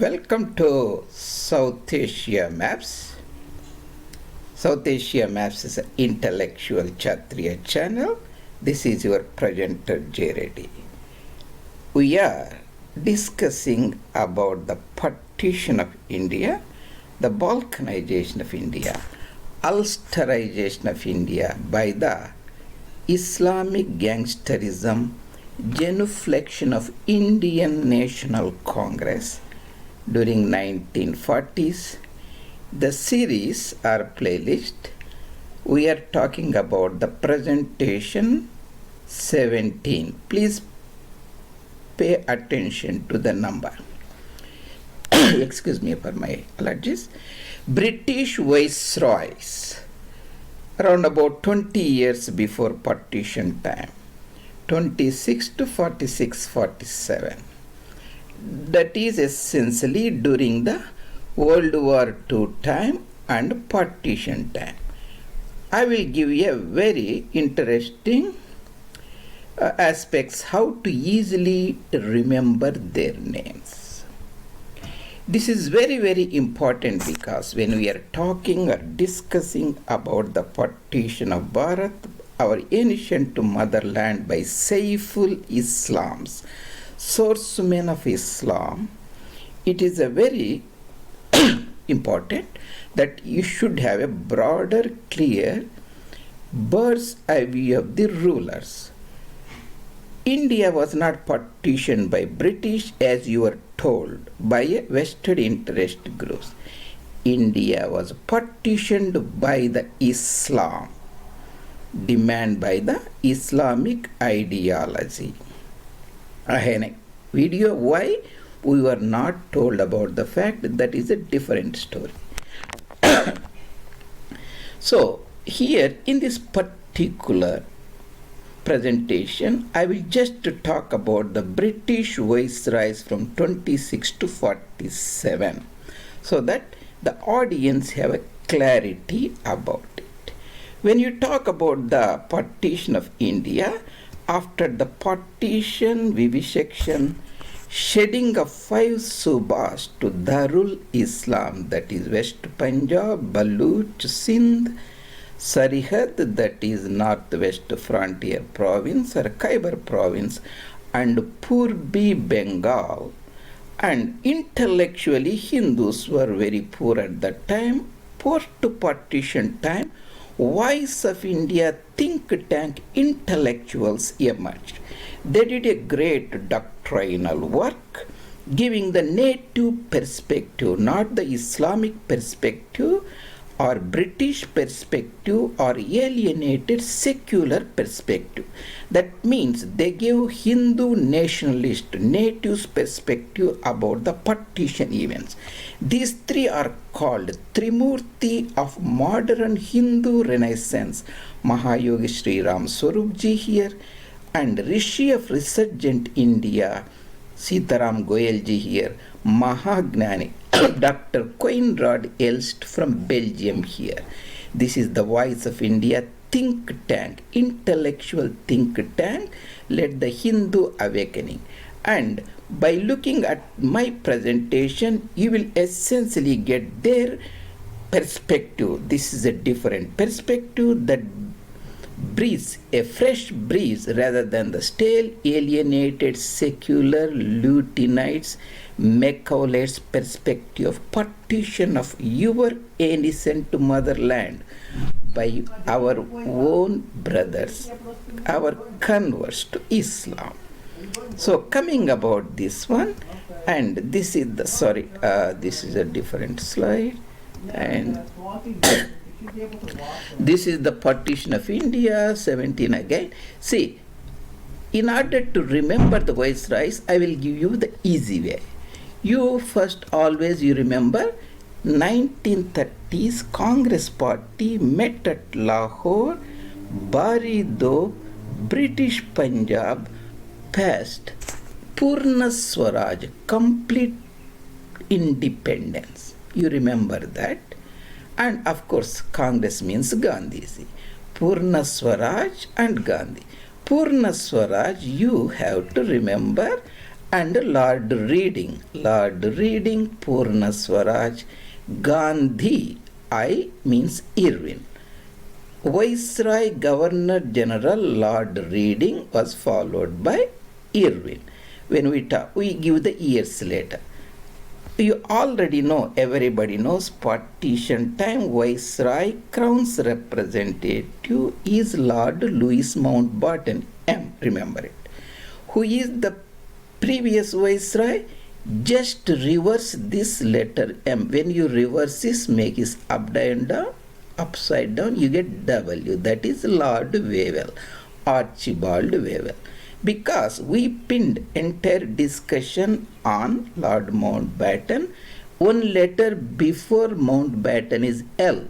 Welcome to South Asia Maps. South Asia Maps is an intellectual Kshatriya channel. This is your presenter J. Reddy. We are discussing about the partition of India, the balkanization of India, Ulsterization of India by the Islamic gangsterism, genuflection of Indian National Congress during 1940s. The series or playlist, we are talking about the presentation 17. Please pay attention to the number. Excuse me for my allergies. British Viceroys, around about 20 years before partition time, 26 to 46, 47. That is essentially during the World War II time and partition time. I will give you a very interesting aspects how to easily remember their names. This is very, very important because when we are talking or discussing about the partition of Bharat, our ancient motherland by Saiful Islam's sourcemen of Islam, it is a very important that you should have a broader, clear bird's eye view of the rulers. India was not partitioned by British as you were told by a vested interest groups. India was partitioned by the Islam, demand by the Islamic ideology. I have a video why we were not told about the fact that is a different story. So here in this particular presentation, I will just talk about the British Viceroys from 26 to 47 so that the audience have a clarity about it. When you talk about the partition of India, after the partition, vivisection, shedding of 5 subas to Darul Islam, that is West Punjab, Baluch, Sindh, Sarihad, that is Northwest Frontier Province or Khyber Province, and Purbi Bengal. And intellectually, Hindus were very poor at that time. Post-partition time, Voice of India think tank intellectuals emerged. They did a great doctrinal work, giving the native perspective, not the Islamic perspective or British perspective or alienated secular perspective. That means they gave Hindu nationalist natives perspective about the partition events. These three are called Trimurti of modern Hindu Renaissance. Mahayogi Sri Ram Swarupji here, and Rishi of resurgent India, Sitaram Goyalji here, Mahagnani, Dr. Coinrod Elst from Belgium here. This is the Voice of India think tank, intellectual think tank, led the Hindu awakening. And by looking at my presentation, you will essentially get their perspective. This is a different perspective that breathes a fresh breeze rather than the stale, alienated, secular, Lutinites, Macaulay's perspective of partition of your ancient motherland by our own brothers, our converts to Islam. So coming about this one, and this is the, this is a different slide, and this is the partition of India, 17 again. See, in order to remember the Viceroys, I will give you the easy way. You first always you remember 1930s Congress party met at Lahore, Barido, British Punjab, passed Purna Swaraj, complete independence. You remember that? And of course, Congress means Gandhiji. Purna Swaraj and Gandhi. Purna Swaraj, you have to remember and Lord Reading, Purna Swaraj, Gandhi, I means Irwin. Viceroy Governor General Lord Reading was followed by Irwin. When we talk, we give the years later. You already know, everybody knows, partition time Viceroy Crown's representative is Lord Louis Mountbatten, M, remember it. Who is the previous Viceroy? Just reverse this letter M. When you reverse this, make it upside down, you get W. That is Lord Wavell, Archibald Wavell. Because we pinned entire discussion on Lord Mountbatten, one letter before Mountbatten is L,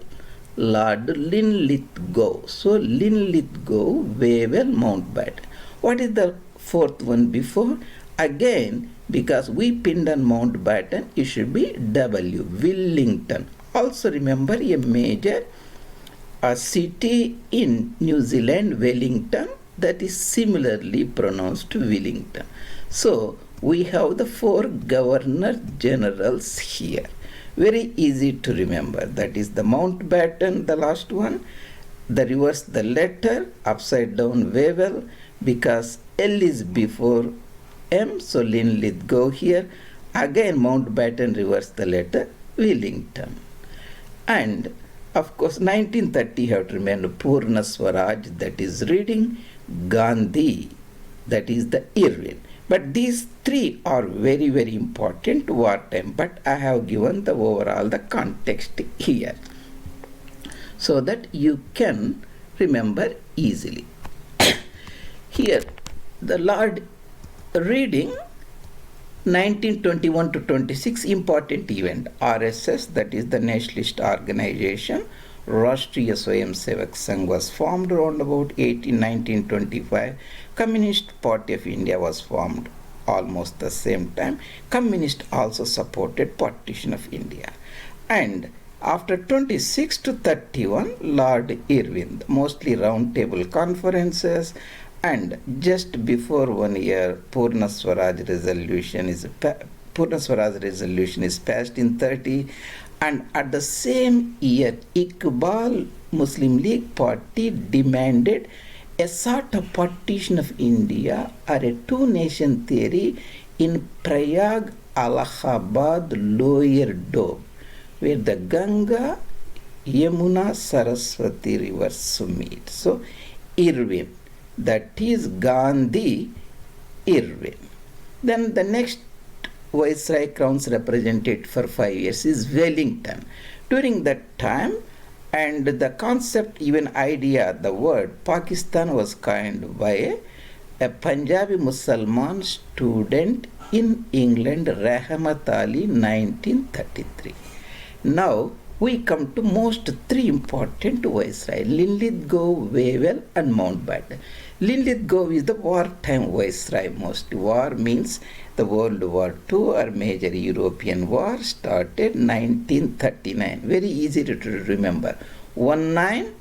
Lord Linlithgow. So Linlithgow, Wavell, Mountbatten. What is the fourth one before? Again, because we pinned on Mountbatten, it should be W, Willingdon. Also remember a major city in New Zealand, Wellington, that is similarly pronounced Willingdon. So we have the 4 governor generals here. Very easy to remember. That is the Mountbatten, the last one. The reverse the letter, upside down Wavell, because L is before M, so Linlithgow here. Again Mountbatten, reverse the letter, Willingdon. And of course 1930 you have to remember Purna Swaraj, that is Reading, Gandhi, that is the Irwin. But these 3 are very, very important wartime. But I have given the overall the context here, so that you can remember easily. Here, the Lord Reading, 1921 to 26, important event. RSS, that is the Nationalist Organization, Rashtriya Swayamsevak Sangh, was formed around about 1925. Communist Party of India was formed almost the same time. Communist also supported Partition of India. And after 26 to 31, Lord Irwin, mostly round table conferences, and just before 1 year, Purna Swaraj resolution is passed in 30, and at the same year, Iqbal Muslim League Party demanded a sort of partition of India or a two-nation theory in Prayag, Allahabad, Lower Doab, where the Ganga, Yamuna, Saraswati rivers meet. So, Irwin, that is Gandhi, Irwin. Then the next Viceroy Crown's representative for 5 years is Wellington. During that time, and the concept, even idea, the word Pakistan was coined by a Punjabi Musalman student in England, Rahmat Ali, 1933. Now, we come to most 3 important Viceroy, Linlithgow, Wavell and Mountbatten. Linlithgow is the wartime Viceroy mostly. War means the World War II or major European war started 1939. Very easy to remember. 19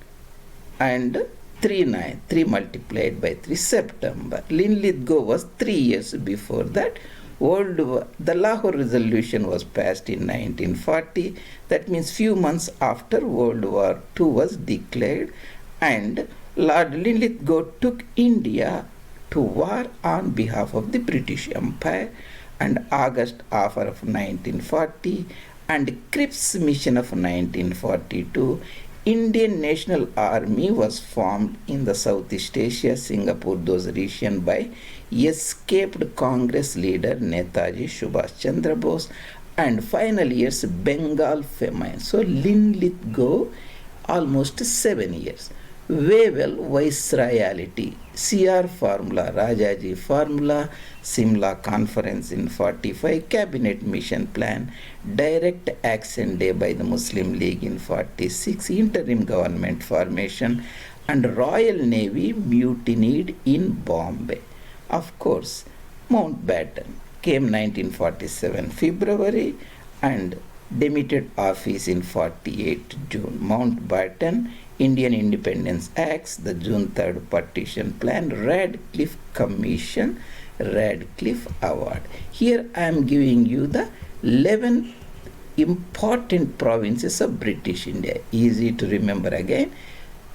and 39. 3 multiplied by 3, September. Linlithgow was 3 years before that. The Lahore resolution was passed in 1940. That means few months after World War II was declared, and Lord Linlithgow took India to war on behalf of the British Empire, and August offer of 1940 and Cripps mission of 1942. Indian National Army was formed in the Southeast Asia, Singapore, those region by escaped Congress leader Netaji Subhash Chandra Bose, and final years Bengal famine. So Linlithgow almost 7 years. Wavell Viceroyalty, CR formula, Rajaji formula, Simla conference in 45, cabinet mission plan, direct action day by the Muslim League in 46, interim government formation, and Royal Navy mutinied in Bombay. Of course, Mountbatten came 1947 February and demitted office in 48 June. Mountbatten, Indian Independence Acts, the June 3rd Partition Plan, RadCliffe Commission, RadCliffe Award. Here I am giving you the 11 important provinces of British India. Easy to remember again.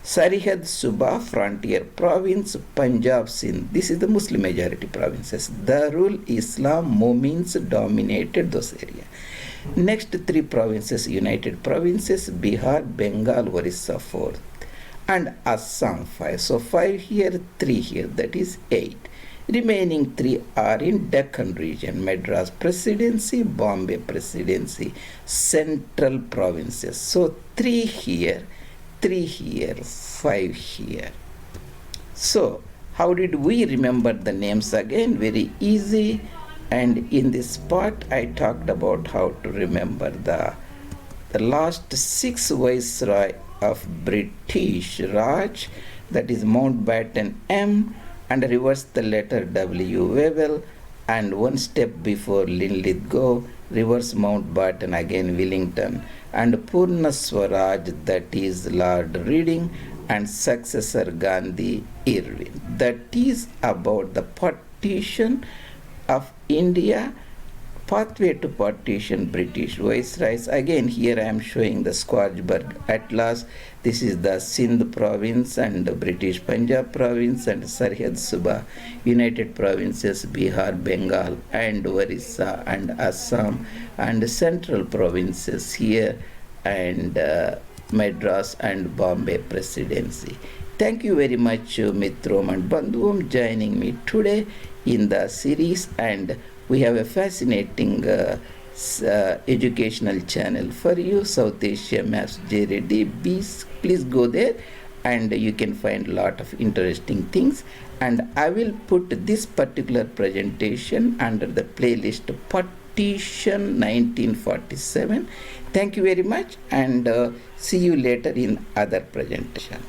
Sarihad Suba, frontier province, Punjab, Sindh. This is the Muslim majority provinces. Darul Islam, Momins dominated those areas. Next three provinces, United Provinces, Bihar, Bengal, Orissa, 4th. And Assam, 5. So 5 here, 3 here, that is 8. Remaining 3 are in Deccan region, Madras Presidency, Bombay Presidency, Central Provinces. So 3 here, 3 here, 5 here. So how did we remember the names again? Very easy. And in this part I talked about how to remember the last 6 Viceroy of British Raj, that is Mountbatten M, and reverse the letter W, Wavell, and one step before Linlithgow, reverse Mountbatten again, Willingdon, and Purna Swaraj, that is Lord Reading, and successor Gandhi, Irwin. That is about the partition of India, pathway to partition, British Viceroys. Again here I am showing the Squaresburg Atlas. This is the Sindh province and the British Punjab province, and Sarihad Suba, United Provinces, Bihar, Bengal, and Orissa, and Assam, and central provinces here, and Madras and Bombay Presidency. Thank you very much, Mitrom and Bandhuvam, joining me today in the series, and we have a fascinating educational channel for you, South Asia Maps J. Reddy. Please go there and you can find a lot of interesting things, and I will put this particular presentation under the playlist Partition 1947. Thank you very much, and see you later in other presentation.